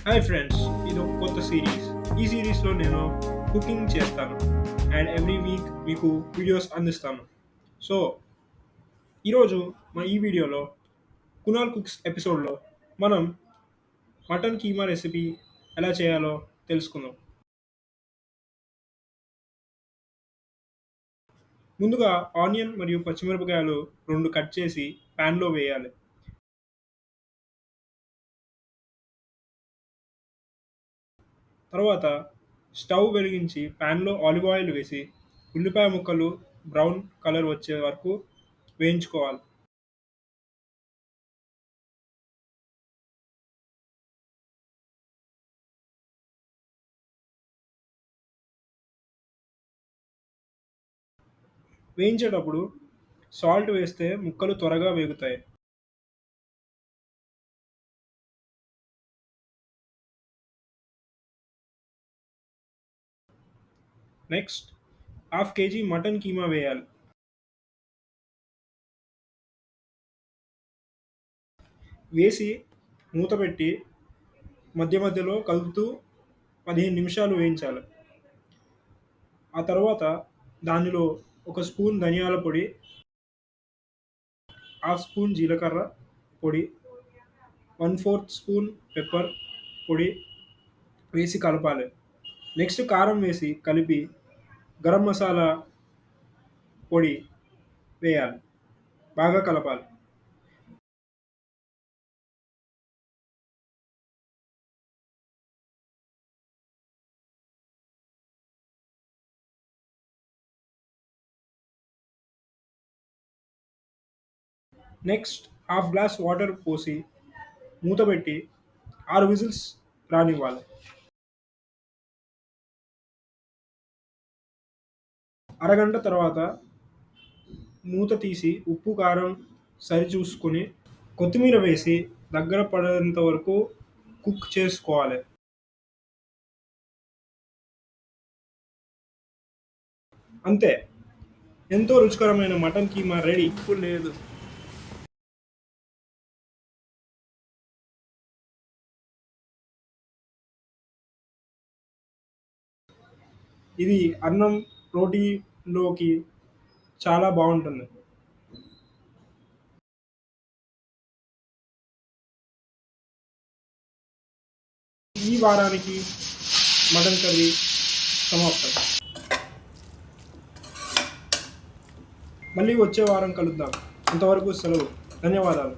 Hi friends, ఇది ఒక కొత్త సిరీస్. ఈ సిరీస్లో నేను కుకింగ్ చేస్తాను అండ్ ఎవ్రీ వీక్ మీకు వీడియోస్ అందిస్తాను. సో ఈరోజు ఈ వీడియోలో కునాల్ కుక్స్ ఎపిసోడ్లో మనం మటన్ కీమా రెసిపీ ఎలా చేయాలో తెలుసుకుందాం. ముందుగా ఆనియన్ మరియు పచ్చిమిరపకాయలు రెండు కట్ చేసి ప్యాన్లో వేయాలి. తర్వాత స్టవ్ వెలిగించి ప్యాన్లో ఆలివ్ ఆయిల్ వేసి ఉల్లిపాయ ముక్కలు బ్రౌన్ కలర్ వచ్చే వరకు వేయించుకోవాలి. వేయించేటప్పుడు సాల్ట్ వేస్తే ముక్కలు త్వరగా వేగుతాయి. Next half KG mutton keema వేయాలి. వేసి మూత పెట్టి మధ్య మధ్యలో కలుపుతూ 15 నిమిషాలు వేయించాలి. ఆ తర్వాత దానిలో ఒక స్పూన్ ధనియాల పొడి, హాఫ్ స్పూన్ జీలకర్ర పొడి, 1/4 స్పూన్ పెప్పర్ పొడి వేసి కలపాలి. నెక్స్ట్ కారం వేసి కలిపి గరం మసాలా పొడి వేయాలి. బాగా కలపాలి. నెక్స్ట్ హాఫ్ గ్లాస్ వాటర్ పోసి మూత పెట్టి 6 విజిల్స్ రానివ్వాలి. అరగంట తర్వాత మూత తీసి ఉప్పు కారం సరిచూసుకొని కొత్తిమీర వేసి దగ్గర పడేంత వరకు కుక్ చేసుకోవాలి. అంతే, ఎంతో రుచికరమైన మటన్ కీమా రెడీ. ఇప్పుడు లేదు. ఇది అన్నం రోటీలోకి చాలా బాగుంటుంది. ఈ వారానికి మటన్ కర్రీ సమాప్తం. మళ్ళీ వచ్చే వారం కలుద్దాం. అంతవరకు సెలవు. ధన్యవాదాలు.